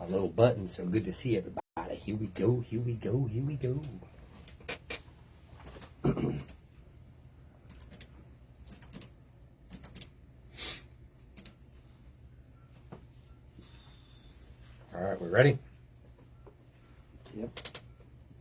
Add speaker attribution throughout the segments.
Speaker 1: my little button. So good to see everybody. Here we go, here we go, here we go. All right, we ready?
Speaker 2: Yep.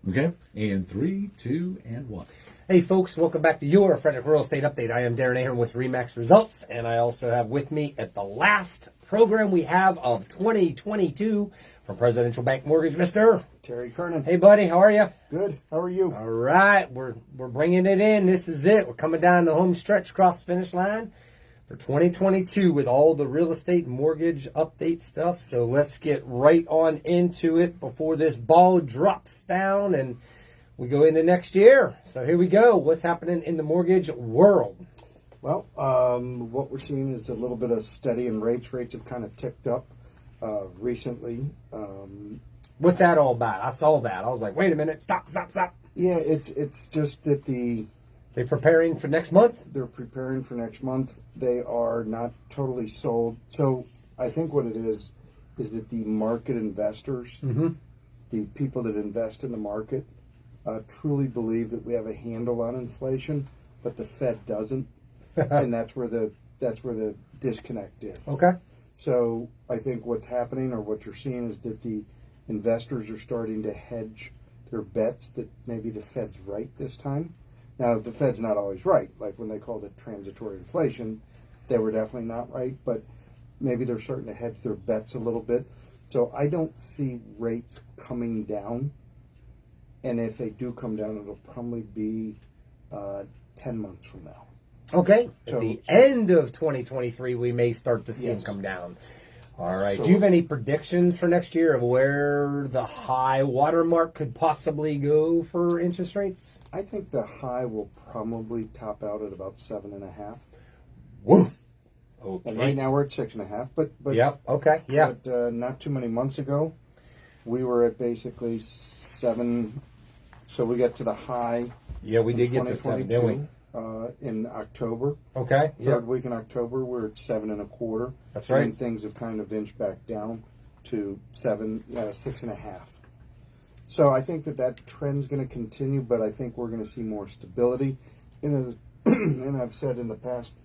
Speaker 3: Okay, and 3, 2, and 1.
Speaker 1: Hey folks, welcome back to your Frederick Real Estate Update. I am Darren Ahern with RE/MAX Results, and I also have with me at the last program we have of 2022 from Presidential Bank Mortgage, Mr.
Speaker 2: Terry Kernan.
Speaker 1: Hey buddy, how are you?
Speaker 2: Good. How are you?
Speaker 1: All right, we're bringing it in. This is it. We're coming down the home stretch, across the finish line for 2022 with all the real estate mortgage update stuff. So let's get right on into it before this ball drops down and we go into next year. So here we go. What's happening in the mortgage world?
Speaker 2: Well, what we're seeing is a little bit of steady in rates. Rates have kind of ticked up recently.
Speaker 1: What's that all about? I saw that. I was like, wait a minute. Stop.
Speaker 2: Yeah, it's just that
Speaker 1: They preparing for next month?
Speaker 2: they're preparing for next month. They are not totally sold. So I think what it is that the market investors, the people that invest in the market, truly believe that we have a handle on inflation, but the Fed doesn't, and that's where the disconnect is.
Speaker 1: Okay.
Speaker 2: So I think what's happening, or what you're seeing, is that the investors are starting to hedge their bets that maybe the Fed's right this time. Now, the Fed's not always right. Like when they called it transitory inflation, they were definitely not right, but maybe they're starting to hedge their bets a little bit. So I don't see rates coming down. And if they do come down, it'll probably be 10 months from now.
Speaker 1: Okay.
Speaker 2: So,
Speaker 1: At the end of 2023, we may start to see them
Speaker 2: Yes.
Speaker 1: come down. All right.
Speaker 2: So-
Speaker 1: Do you have any predictions for next year of where the high watermark could possibly go for interest rates?
Speaker 2: I think the high will probably top out at about 7.5.
Speaker 1: Woo. Okay.
Speaker 2: And right now we're at 6.5. But
Speaker 1: Yep. Okay. Yeah.
Speaker 2: But not too many months ago, we were at basically 7. So we got to the high.
Speaker 1: Yeah, we did get to 7, didn't we?
Speaker 2: In October.
Speaker 1: Okay.
Speaker 2: Third week in October, we're at 7.25.
Speaker 1: That's right.
Speaker 2: And things have kind of inched back down to 6.5. So I think that trend's going to continue, but I think we're going to see more stability. And I've said in the past,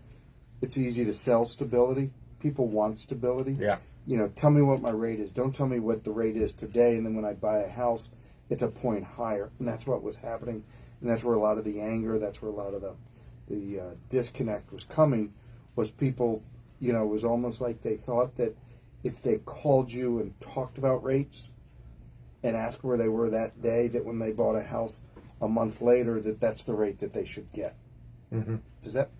Speaker 2: it's easy to sell stability. People want stability.
Speaker 1: Yeah.
Speaker 2: You know, tell me what my rate is. Don't tell me what the rate is today, and then when I buy a house, it's a point higher. And that's what was happening. And that's where a lot of the anger, that's where a lot of the disconnect was coming, was people, you know, it was almost like they thought that if they called you and talked about rates and asked where they were that day, that when they bought a house a month later, that's the rate that they should get.
Speaker 1: Mm-hmm.
Speaker 2: Does that...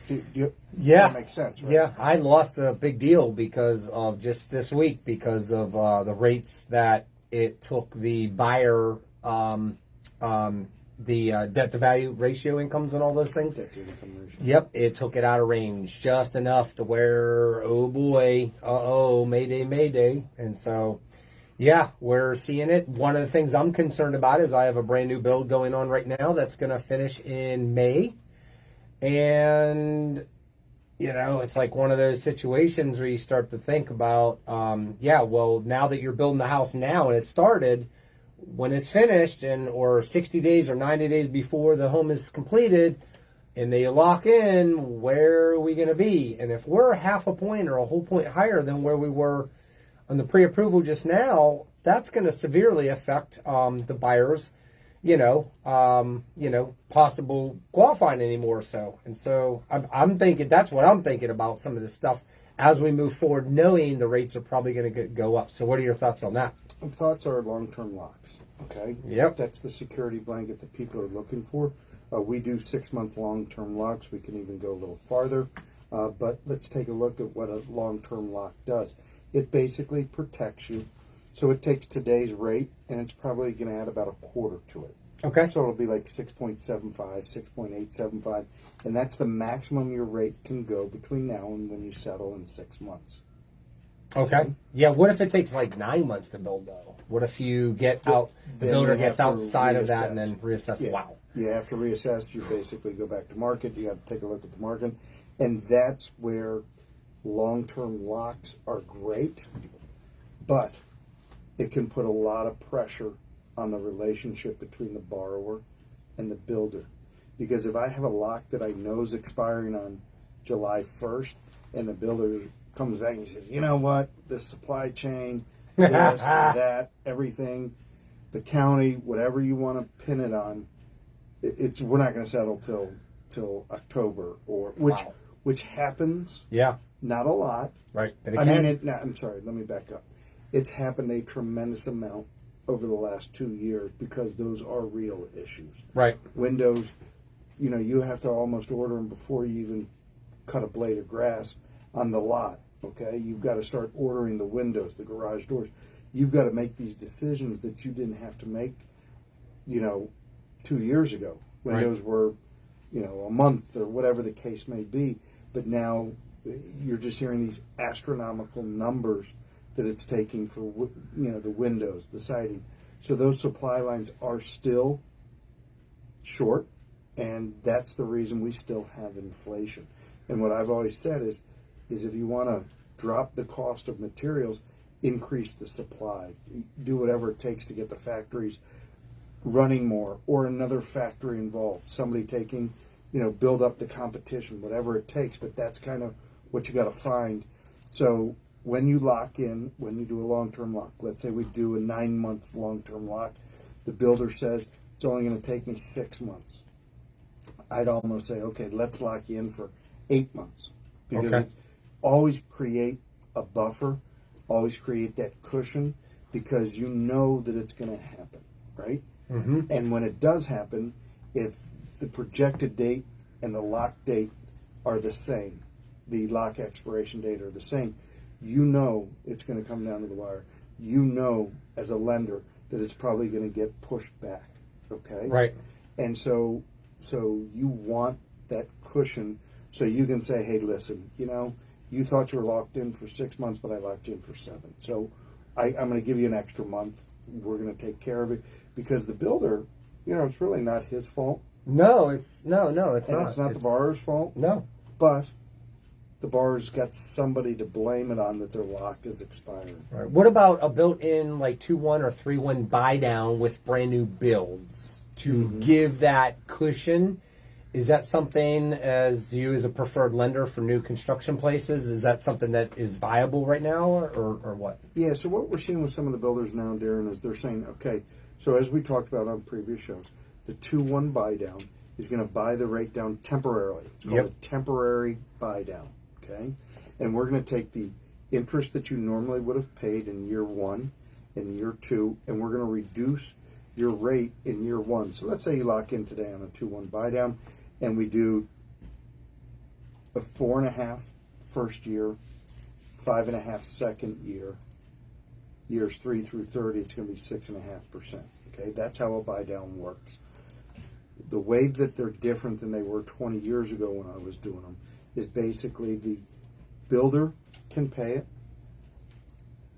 Speaker 1: That
Speaker 2: makes sense, right?
Speaker 1: Yeah, I lost a big deal because of just this week because of the rates that it took the buyer, the debt to value ratio incomes and all those things.
Speaker 2: Debt to income ratio.
Speaker 1: Yep, it took it out of range just enough to where, oh boy, mayday. And so, yeah, we're seeing it. One of the things I'm concerned about is I have a brand new build going on right now that's going to finish in May. And, you know, it's like one of those situations where you start to think about, well, now that you're building the house now and it started, when it's finished or 60 days or 90 days before the home is completed and they lock in, where are we going to be? And if we're half a point or a whole point higher than where we were on the pre-approval just now, that's going to severely affect the buyers, possible qualifying anymore. And so I'm thinking, that's what I'm thinking about some of this stuff as we move forward, knowing the rates are probably going to go up. So what are your thoughts on that?
Speaker 2: Thoughts are long-term locks, okay?
Speaker 1: Yep.
Speaker 2: That's the security blanket that people are looking for. We do 6-month long-term locks. We can even go a little farther. But let's take a look at what a long-term lock does. It basically protects you. So it takes today's rate, and it's probably going to add about a quarter to it.
Speaker 1: Okay.
Speaker 2: So it'll be like 6.75, 6.875, and that's the maximum your rate can go between now and when you settle in 6 months.
Speaker 1: Okay. Yeah, what if it takes like 9 months to build, though? What if you get out, the
Speaker 2: Then
Speaker 1: builder
Speaker 2: you
Speaker 1: gets
Speaker 2: have to
Speaker 1: outside of that
Speaker 2: reassess.
Speaker 1: and then reassess?
Speaker 2: Yeah.
Speaker 1: Wow.
Speaker 2: You have to reassess. You basically go back to market. You have to take a look at the market. And that's where long-term locks are great. But it can put a lot of pressure on the relationship between the borrower and the builder. Because if I have a lock that I know is expiring on July 1st and the builder comes back and he says, you know what, this supply chain, this, that, everything, the county, whatever you want to pin it on, we're not going to settle till October, or which happens.
Speaker 1: Yeah.
Speaker 2: Not a lot.
Speaker 1: Right. But
Speaker 2: I'm sorry, let me back up. It's happened a tremendous amount over the last 2 years because those are real issues.
Speaker 1: Right.
Speaker 2: Windows, you have to almost order them before you even cut a blade of grass on the lot, okay? You've got to start ordering the windows, the garage doors. You've got to make these decisions that you didn't have to make, 2 years ago. Windows were, a month or whatever the case may be. But now you're just hearing these astronomical numbers that it's taking for, the windows, the siding. So those supply lines are still short, and that's the reason we still have inflation. And what I've always said is if you want to drop the cost of materials, increase the supply. Do whatever it takes to get the factories running more, or another factory involved. Somebody taking, build up the competition, whatever it takes. But that's kind of what you got to find. So when you lock in, when you do a long-term lock, let's say we do a 9-month long-term lock, the builder says it's only going to take me 6 months. I'd almost say, okay, let's lock you in for 8 months, because it's always create a buffer, always create that cushion, because you know that it's going to happen, right? Mm-hmm. And when it does happen, if the projected date and the lock date are the same, the lock expiration date are the same, you know it's going to come down to the wire. You know, as a lender, that it's probably going to get pushed back, okay?
Speaker 1: Right.
Speaker 2: And so you want that cushion so you can say, hey, listen, you thought you were locked in for 6 months, but I locked you in for 7. So I'm going to give you an extra month. We're going to take care of it, because the builder, it's really not his fault.
Speaker 1: No, it's not.
Speaker 2: It's not the borrower's fault.
Speaker 1: No.
Speaker 2: But the borrower's got somebody to blame it on that their lock is expiring.
Speaker 1: Right. What about a built-in 2-1 or 3-1 buy down with brand new builds to give that cushion? Is that something, as you as a preferred lender for new construction places, is that something that is viable right now, or what? Yeah,
Speaker 2: so what we're seeing with some of the builders now, Darren, is they're saying, okay, so as we talked about on previous shows, the 2-1 buy down is going to buy the rate down temporarily. It's called a temporary buy down, okay? And we're going to take the interest that you normally would have paid in year 1 and year 2, and we're going to reduce your rate in year 1. So let's say you lock in today on a 2-1 buy down, and we do a 4.5 first year, 5.5 second year, years 3 through 30, it's going to be 6.5%. Okay, that's how a buy down works. The way that they're different than they were 20 years ago when I was doing them is basically the builder can pay it,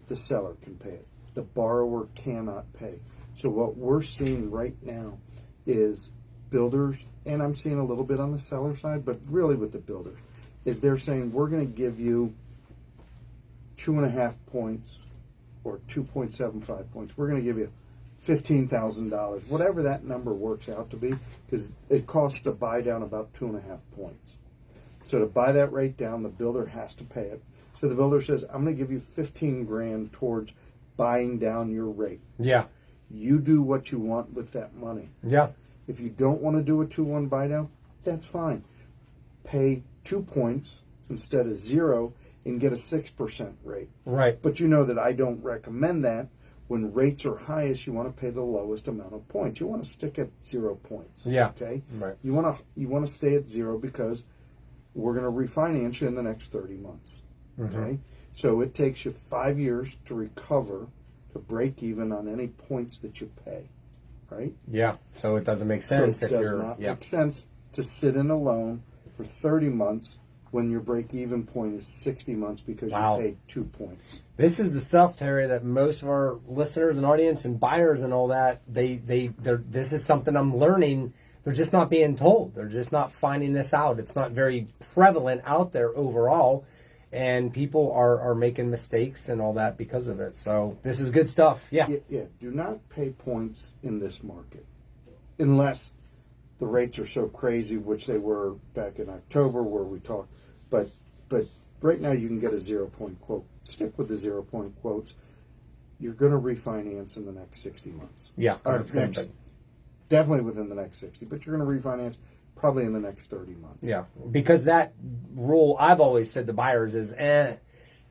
Speaker 2: the seller can pay it, the borrower cannot pay. So what we're seeing right now is builders, and I'm seeing a little bit on the seller side, but really with the builders, is they're saying we're going to give you 2.5 points or 2.75 points. We're going to give you $15,000, whatever that number works out to be, because it costs to buy down about 2.5 points. So to buy that rate down, the builder has to pay it. So the builder says, I'm going to give you $15,000 towards buying down your rate.
Speaker 1: Yeah.
Speaker 2: You do what you want with that money.
Speaker 1: Yeah.
Speaker 2: If you don't want to do a 2-1 buy down, that's fine. Pay 2 points instead of 0 and get a 6% rate.
Speaker 1: Right.
Speaker 2: But you know that I don't recommend that. When rates are highest, you want to pay the lowest amount of points. You want to stick at 0 points.
Speaker 1: Yeah.
Speaker 2: Okay.
Speaker 1: Right.
Speaker 2: You want to stay at 0 because we're going to refinance you in the next 30 months. Okay. So it takes you 5 years to recover, to break even on any points that you pay. Right?
Speaker 1: Yeah. So it doesn't make sense
Speaker 2: so it does not make sense to sit in a loan for 30 months when your break-even point is 60 months because you paid 2 points.
Speaker 1: This is the stuff, Terry, that most of our listeners and audience and buyers and all that, this is something I'm learning. They're just not being told. They're just not finding this out. It's not very prevalent out there overall. and people are making mistakes and all that because of it. So this is good stuff. Yeah.
Speaker 2: Yeah. Do not pay points in this market unless the rates are so crazy, which they were back in October where we talked. But right now you can get a 0-point quote. Stick with the 0-point quotes. You're going to refinance in the next 60 months.
Speaker 1: Yeah.
Speaker 2: Or definitely within the next 60, but you're going to refinance probably in the next 30 months.
Speaker 1: Yeah, because that rule I've always said to buyers is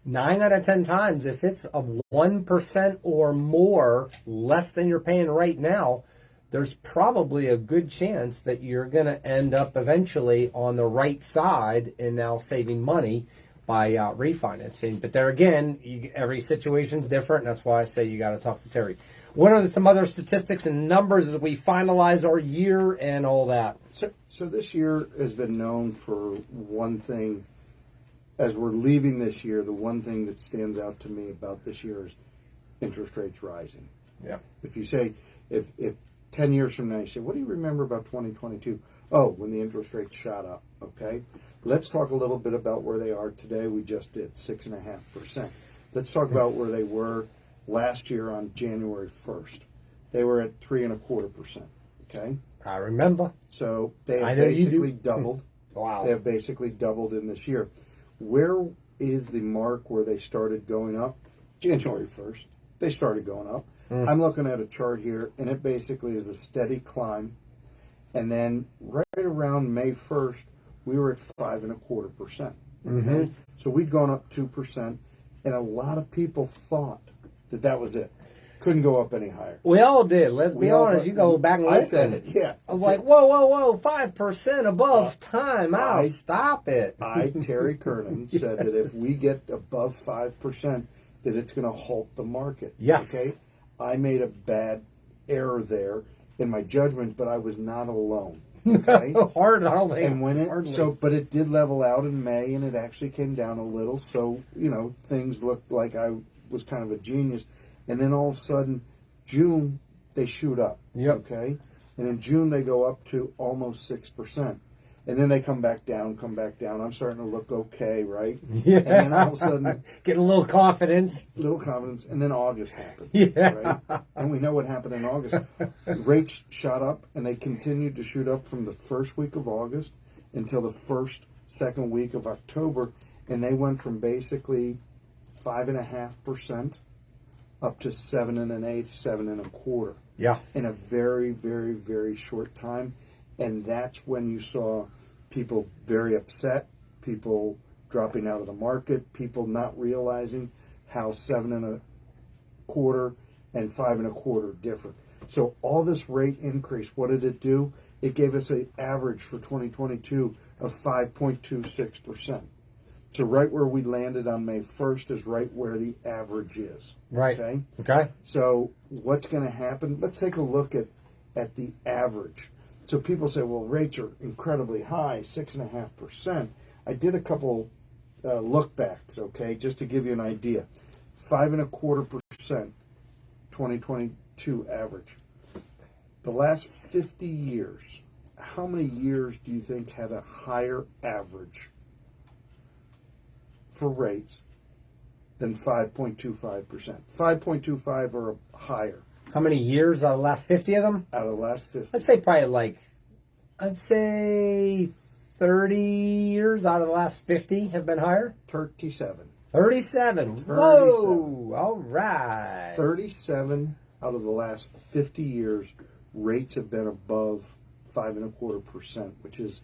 Speaker 1: 9 out of 10 times, if it's a 1% or more less than you're paying right now, there's probably a good chance that you're going to end up eventually on the right side and now saving money by refinancing. But there again, every situation's different. And that's why I say you got to talk to Terry. What are some other statistics and numbers as we finalize our year and all that?
Speaker 2: So this year has been known for one thing. As we're leaving this year, the one thing that stands out to me about this year is interest rates rising.
Speaker 1: Yeah.
Speaker 2: If you say, if 10 years from now, you say, what do you remember about 2022? Oh, when the interest rates shot up, okay? Let's talk a little bit about where they are today. We just did 6.5%. Let's talk about where they were last year on January 1st. They were at 3.25%, okay?
Speaker 1: I remember.
Speaker 2: So they have basically doubled.
Speaker 1: Wow.
Speaker 2: They have basically doubled in this year. Where is the mark where they started going up? January 1st. They started going up. I'm looking at a chart here, and it basically is a steady climb. And then right around May 1st, we were at 5.25%. Okay? So we'd gone up 2%, and a lot of people thought that was it. Couldn't go up any higher.
Speaker 1: We all did. Let's be honest. You go back and listen.
Speaker 2: I said it, yeah.
Speaker 1: I was like, whoa, 5% above time out. Stop it.
Speaker 2: Terry Kernan, said that if we get above 5%, that it's going to halt the market.
Speaker 1: Yes.
Speaker 2: Okay? I made a bad error there in my judgment, but I was not alone. Okay?
Speaker 1: Hard, I don't think.
Speaker 2: And when but it did level out in May, and it actually came down a little. So, things looked like I was kind of a genius. And then all of a sudden, June, they shoot up.
Speaker 1: Yep.
Speaker 2: Okay? And in June, they go up to almost 6%. And then they come back down. I'm starting to look okay, right?
Speaker 1: Yeah.
Speaker 2: And then all of a sudden...
Speaker 1: Getting a little confidence.
Speaker 2: And then August happens.
Speaker 1: Yeah.
Speaker 2: Right? And we know what happened in August. Rates shot up, and they continued to shoot up from the first week of August until the second week of October. And they went from basically 5.5% up to 7 1/8, 7 1/4.
Speaker 1: Yeah.
Speaker 2: In a very, very, very short time. And that's when you saw people very upset, people dropping out of the market, people not realizing how 7 1/4 and 5 1/4 differ. So all this rate increase, what did it do? It gave us an average for 2022 of 5.26%. So right where we landed on May 1st is right where the average is.
Speaker 1: Right. Okay.
Speaker 2: So what's going to happen? Let's take a look at the average. So people say, well, rates are incredibly high, 6.5%. I did a couple look backs, okay, just to give you an idea. 5.25%, 2022 average. The last 50 years, how many years do you think had a higher average for rates than 5.25%? 5.25 or higher.
Speaker 1: How many years out of the last 50 of them?
Speaker 2: Out of the last 50.
Speaker 1: I'd say probably I'd say 30 years out of the last 50 have been higher.
Speaker 2: 37.
Speaker 1: 37. Whoa. All right.
Speaker 2: 37 out of the last 50 years, rates have been above 5.25%, which is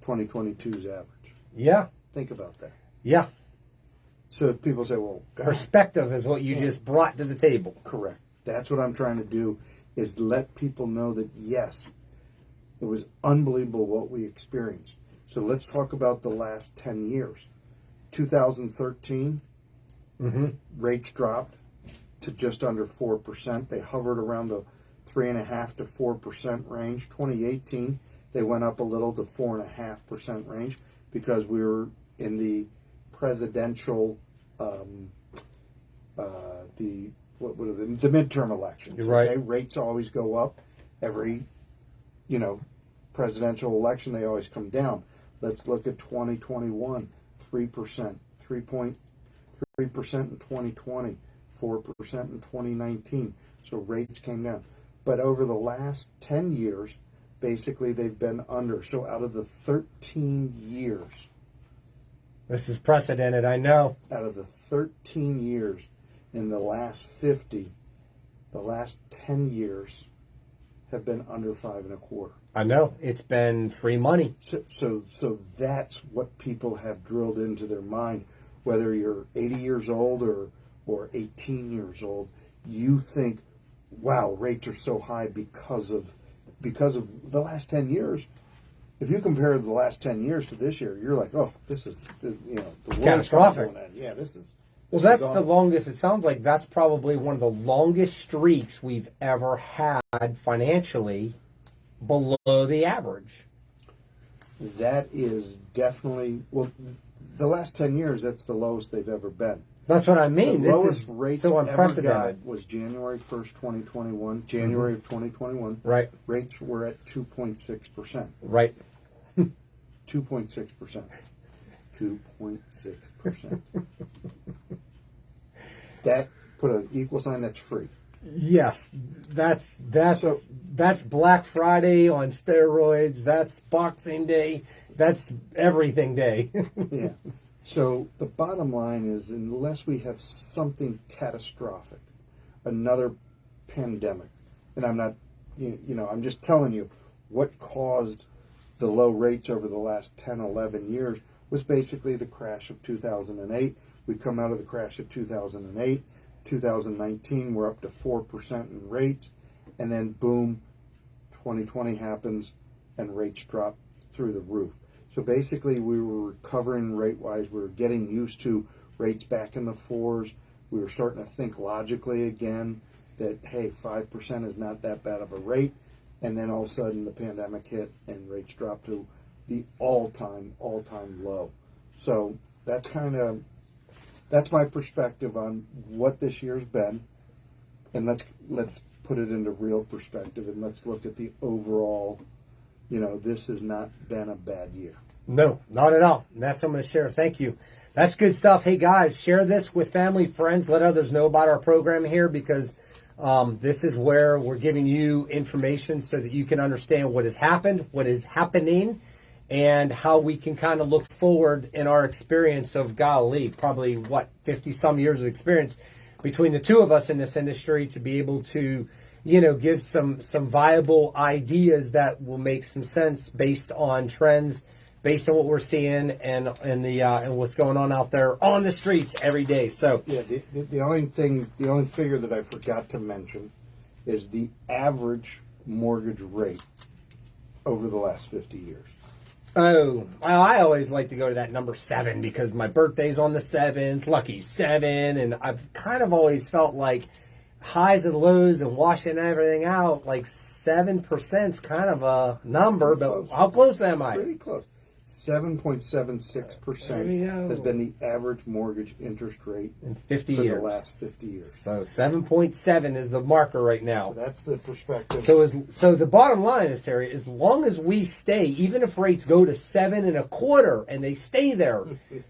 Speaker 2: 2022's average.
Speaker 1: Yeah.
Speaker 2: Think about that.
Speaker 1: Yeah.
Speaker 2: So people say, well, God.
Speaker 1: Perspective is what you just brought to the table.
Speaker 2: Correct. That's what I'm trying to do, is let people know that, yes, it was unbelievable what we experienced. So let's talk about the last 10 years. 2013, rates dropped to just under 4%. They hovered around the 3.5% to 4% range. 2018, they went up a little to 4.5% range because we were in the presidential, the midterm elections.
Speaker 1: You're right.
Speaker 2: Okay? Rates always go up every, presidential election. They always come down. Let's look at 2021, 3%, 3.3% in 2020, 4% in 2019. So rates came down. But over the last 10 years, basically they've been under. So out of the 13 years,
Speaker 1: This is precedented, I know.
Speaker 2: out of the 13 years in the last 50, the last 10 years have been under 5.25.
Speaker 1: I know. It's been free money.
Speaker 2: So that's what people have drilled into their mind. Whether you're 80 years old or 18 years old, you think, wow, rates are so high because of the last 10 years. If you compare the last 10 years to this year, you're like, oh, this is, the world's
Speaker 1: Catastrophic.
Speaker 2: going on. Yeah, this is.
Speaker 1: Well, that's the longest. It sounds like that's probably one of the longest streaks we've ever had financially below the average.
Speaker 2: That is definitely, well, the last 10 years, that's the lowest they've ever been.
Speaker 1: That's what I mean.
Speaker 2: The
Speaker 1: This
Speaker 2: lowest
Speaker 1: is
Speaker 2: rates
Speaker 1: so
Speaker 2: ever
Speaker 1: unprecedented.
Speaker 2: got was January 1st, 2021. January of 2021.
Speaker 1: Right,
Speaker 2: Rates were at 2.6%.
Speaker 1: right.
Speaker 2: 2.6%. 2.6%. That, put an equal sign, that's free.
Speaker 1: Yes, that's
Speaker 2: So-
Speaker 1: that's Black Friday on steroids. That's Boxing Day. That's everything day.
Speaker 2: Yeah. So the bottom line is, unless we have something catastrophic, another pandemic, and I'm not, I'm just telling you what caused the low rates over the last 10, 11 years was basically the crash of 2008. We come out of the crash of 2008, 2019, we're up to 4% in rates, and then boom, 2020 happens and rates drop through the roof. So basically we were recovering rate-wise. We were getting used to rates back in the fours. We were starting to think logically again that, hey, 5% is not that bad of a rate. And then all of a sudden the pandemic hit and rates dropped to the all-time low. So that's my perspective on what this year's been. And let's put it into real perspective and let's look at the overall, this has not been a bad year.
Speaker 1: No, not at all. And that's what I'm going to share. Thank you. That's good stuff. Hey, guys, share this with family, friends. Let others know about our program here because this is where we're giving you information so that you can understand what has happened, what is happening, and how we can kind of look forward in our experience of, golly, probably, 50-some years of experience between the two of us in this industry to be able to, give some viable ideas that will make some sense based on trends, based on what we're seeing and what's going on out there on the streets every day. So
Speaker 2: yeah, the only figure that I forgot to mention is the average mortgage rate over the last 50 years.
Speaker 1: Oh, I always like to go to that number 7 because my birthday's on the 7th, lucky 7, and I've kind of always felt like highs and lows and washing everything out, like 7% is kind of a number, but
Speaker 2: Close.
Speaker 1: how close am I?
Speaker 2: Pretty close. 7.76% has been the average mortgage interest rate
Speaker 1: In 50
Speaker 2: for
Speaker 1: years.
Speaker 2: the last 50 years.
Speaker 1: So 7.7 is the marker right now.
Speaker 2: So that's the perspective.
Speaker 1: So the bottom line is, Terry, as long as we stay, even if rates go to 7.25 and they stay there,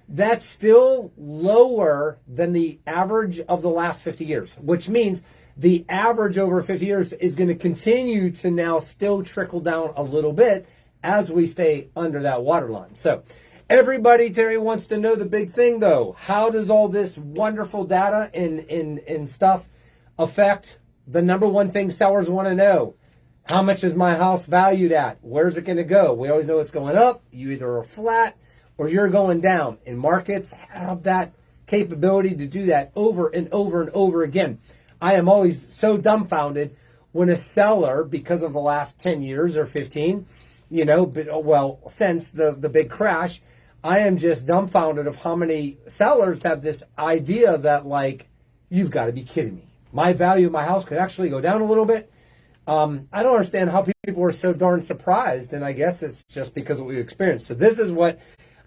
Speaker 1: that's still lower than the average of the last 50 years, which means the average over 50 years is going to continue to now still trickle down a little bit as we stay under that waterline. So everybody, Terry, wants to know the big thing, though. How does all this wonderful data and stuff affect the number one thing sellers want to know? How much is my house valued at? Where's it going to go? We always know it's going up. You either are flat or you're going down. And markets have that capability to do that over and over and over again. I am always so dumbfounded when a seller, because of the last 10 years or 15, since the big crash, I am just dumbfounded of how many sellers have this idea that, like, you've got to be kidding me. My value of my house could actually go down a little bit. I don't understand how people are so darn surprised, and I guess it's just because of what we've experienced. So this is what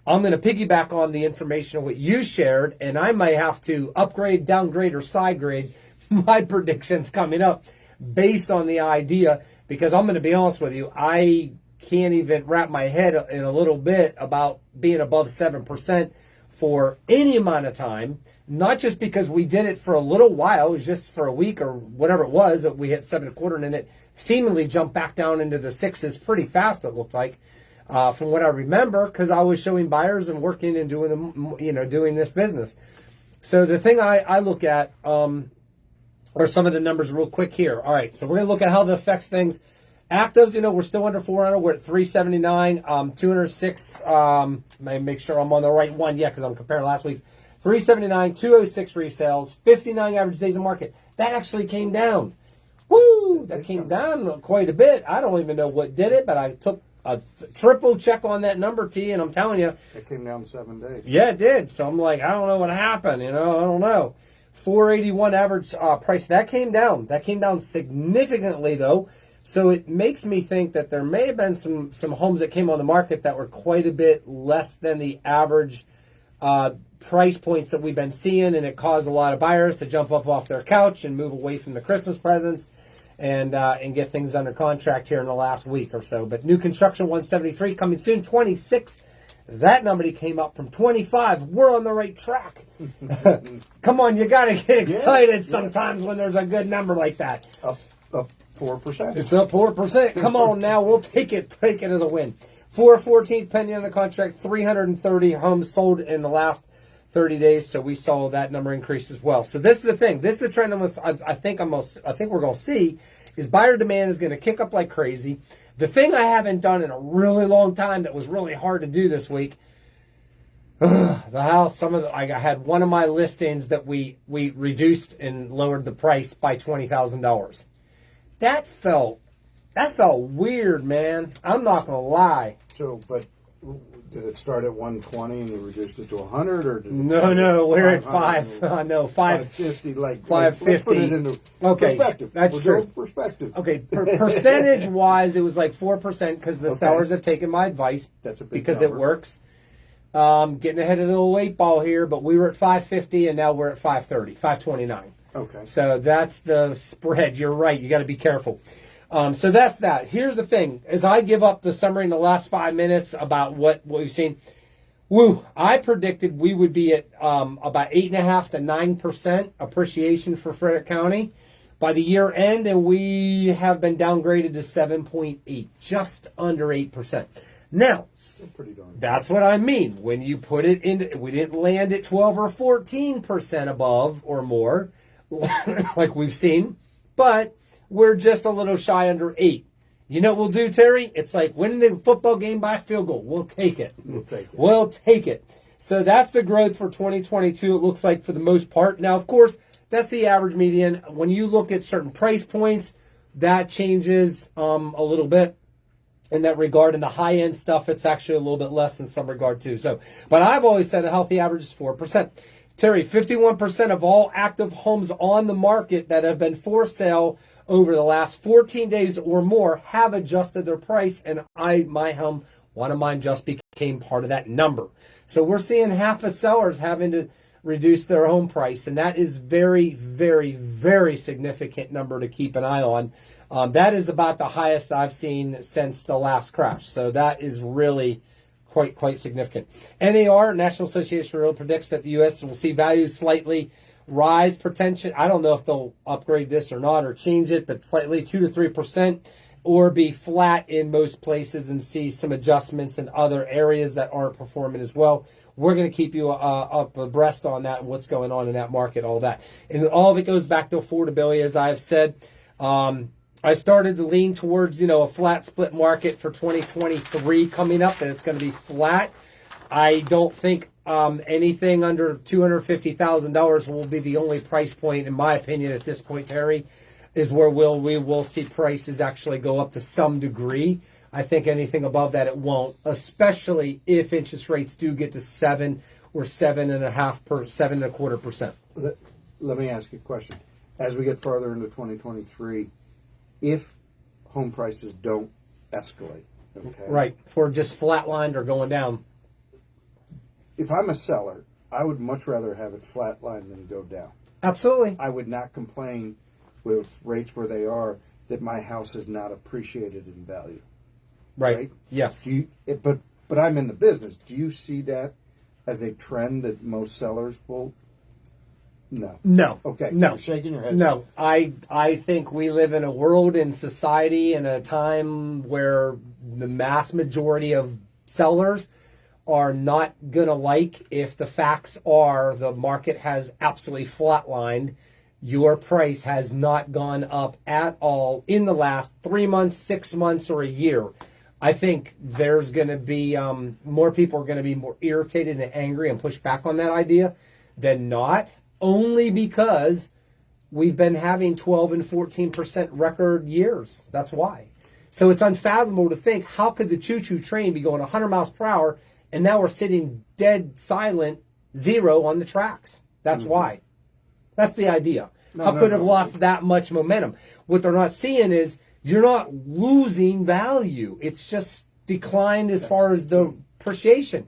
Speaker 1: I'm going to piggyback on the information of what you shared, and I might have to upgrade, downgrade, or side grade my predictions coming up based on the idea, because I'm going to be honest with you, I can't even wrap my head in a little bit about being above 7% for any amount of time, not just because we did it for a little while, it was just for a week or whatever it was that we hit 7.25, and then it seemingly jumped back down into the sixes pretty fast, it looked like, from what I remember, because I was showing buyers and working and doing this business. So the thing I look at are some of the numbers real quick here. All right, so we're going to look at how that affects things. Actives, we're still under 400. We're at 379, 206. Let me make sure I'm on the right one. Yeah, because I'm comparing last week's. 379, 206 resales, 59 average days in market. That actually came down. Woo! That came down quite a bit. I don't even know what did it, but I took a triple check on that number, T, and I'm telling you.
Speaker 2: It came down 7 days.
Speaker 1: Yeah, it did. So I'm like, I don't know what happened. I don't know. 481 average price. That came down. That came down significantly, though. So it makes me think that there may have been some homes that came on the market that were quite a bit less than the average price points that we've been seeing, and it caused a lot of buyers to jump up off their couch and move away from the Christmas presents and get things under contract here in the last week or so. But new construction 173 coming soon, 26. That number came up from 25. We're on the right track. Come on, you got to get excited sometimes when there's a good number like that.
Speaker 2: Up 4%.
Speaker 1: It's up 4%. Come on now, we'll take it. Take it as a win. 414th pending under contract. 330 homes sold in the last 30 days. So we saw that number increase as well. So this is the thing. This is the trend I think we're going to see is buyer demand is going to kick up like crazy. The thing I haven't done in a really long time that was really hard to do this week, the house, I had one of my listings that we reduced and lowered the price by $20,000. That felt weird, man. I'm not gonna lie.
Speaker 2: So, but did it start at 120 and you reduced it to 100, or did it
Speaker 1: No, we're at 550,
Speaker 2: like
Speaker 1: 550.
Speaker 2: Let's put it into perspective.
Speaker 1: That's true.
Speaker 2: Perspective.
Speaker 1: Okay, percentage wise, it was like 4% because the sellers have taken my advice.
Speaker 2: That's a big
Speaker 1: because
Speaker 2: number.
Speaker 1: it works. Getting ahead of the little 8-ball here, but we were at 550 and now we're at 530, 529.
Speaker 2: Okay.
Speaker 1: So that's the spread. You're right. You got to be careful. So that's that. Here's the thing. As I give up the summary in the last 5 minutes about what we've seen, I predicted we would be at about 8.5 to 9% appreciation for Frederick County by the year end, and we have been downgraded to 7.8, just under 8%. Now,
Speaker 2: pretty darn.
Speaker 1: That's what I mean. When you put it in, we didn't land at 12 or 14% above or more, like we've seen, but we're just a little shy under 8. You know what we'll do, Terry? It's like winning the football game by field goal. We'll take it. We'll take it. So that's the growth for 2022, it looks like, for the most part. Now, of course, that's the average median. When you look at certain price points, that changes a little bit in that regard. In the high-end stuff, it's actually a little bit less in some regard, too. So, but I've always said a healthy average is 4%. Terry, 51% of all active homes on the market that have been for sale over the last 14 days or more have adjusted their price, and one of mine just became part of that number. So we're seeing half of sellers having to reduce their home price, and that is very, very, very significant number to keep an eye on. That is about the highest I've seen since the last crash. So that is really quite significant. NAR, National Association of Realtors, predicts that the U.S. will see values slightly rise. Potential, I don't know if they'll upgrade this or not or change it, but slightly 2 to 3%, or be flat in most places and see some adjustments in other areas that aren't performing as well. We're going to keep you up abreast on that and what's going on in that market, all that. And all of it goes back to affordability, as I've said. I started to lean towards, a flat split market for 2023 coming up, and it's going to be flat. I don't think anything under $250,000 will be the only price point, in my opinion, at this point, Terry, is where we will see prices actually go up to some degree. I think anything above that, it won't, especially if interest rates do get to 7 or 7.25%.
Speaker 2: Let me ask you a question. As we get farther into 2023, if home prices don't escalate, okay?
Speaker 1: Right, for just flatlined or going down.
Speaker 2: If I'm a seller, I would much rather have it flatline than go down.
Speaker 1: Absolutely.
Speaker 2: I would not complain with rates where they are that my house is not appreciated in value.
Speaker 1: Right. Yes.
Speaker 2: But I'm in the business. Do you see that as a trend that most sellers will? No.
Speaker 1: No.
Speaker 2: Okay.
Speaker 1: No.
Speaker 2: You're shaking your head.
Speaker 1: No. I think we live in a world, in society, in a time where the mass majority of sellers are not going to like if the facts are the market has absolutely flatlined. Your price has not gone up at all in the last 3 months, 6 months, or a year. I think there's going to be more people are going to be more irritated and angry and push back on that idea than not, only because we've been having 12 and 14% record years. That's why. So it's unfathomable to think, how could the choo-choo train be going 100 miles per hour and now we're sitting dead silent, zero on the tracks? That's why. That's the idea. How could have lost that much momentum? What they're not seeing is you're not losing value. It's just declined as far as the appreciation.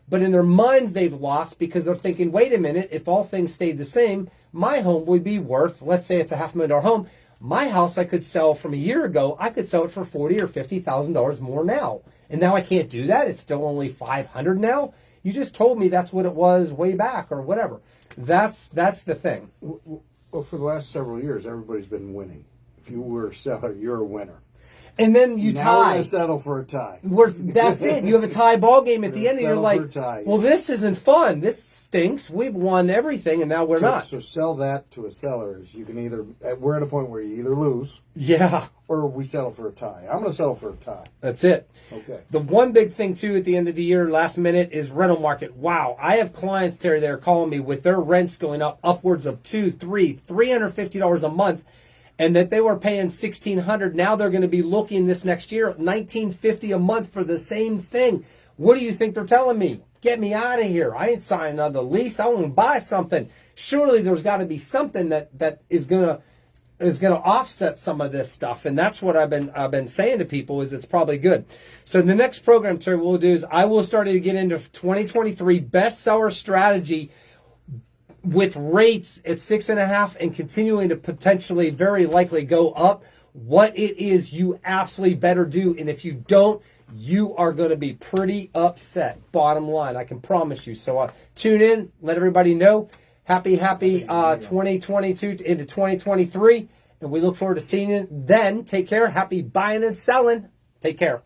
Speaker 1: But in their minds, they've lost because they're thinking, wait a minute, if all things stayed the same, my home would be worth, let's say it's a $500,000 home. My house I could sell from a year ago, I could sell it for $40,000 or $50,000 more now. And now I can't do that. It's still only $500 now. You just told me that's what it was way back or whatever. That's the thing.
Speaker 2: Well, for the last several years, everybody's been winning. If you were a seller, you're a winner.
Speaker 1: And then you
Speaker 2: now
Speaker 1: tie.
Speaker 2: We're going to settle for a tie.
Speaker 1: That's it. You have a tie ball game at the end, and you're like,
Speaker 2: tie,
Speaker 1: well, this isn't fun. This stinks. We've won everything, and now we're not.
Speaker 2: So sell that to a seller. Is you can either, we're at a point where you either lose,
Speaker 1: yeah,
Speaker 2: or we settle for a tie. I'm going to settle for a tie.
Speaker 1: That's it.
Speaker 2: Okay.
Speaker 1: The one big thing, too, at the end of the year, last minute, is rental market. Wow. I have clients, Terry, that are calling me with their rents going up upwards of $350 a month, and that they were paying $1,600. Now they're going to be looking this next year at $1,950 a month for the same thing. What do you think they're telling me? Get me out of here. I ain't signing another lease. I want to buy something. Surely there's got to be something that is going to offset some of this stuff, and that's what I've been saying to people is it's probably good. So the next program, Terry, what we'll do is I will start to get into 2023 bestseller strategy with rates at 6.5 and continuing to potentially very likely go up, what it is you absolutely better do. And if you don't, you are going to be pretty upset. Bottom line, I can promise you. So tune in, let everybody know. Happy 2022 into 2023. And we look forward to seeing you then. Take care. Happy buying and selling. Take care.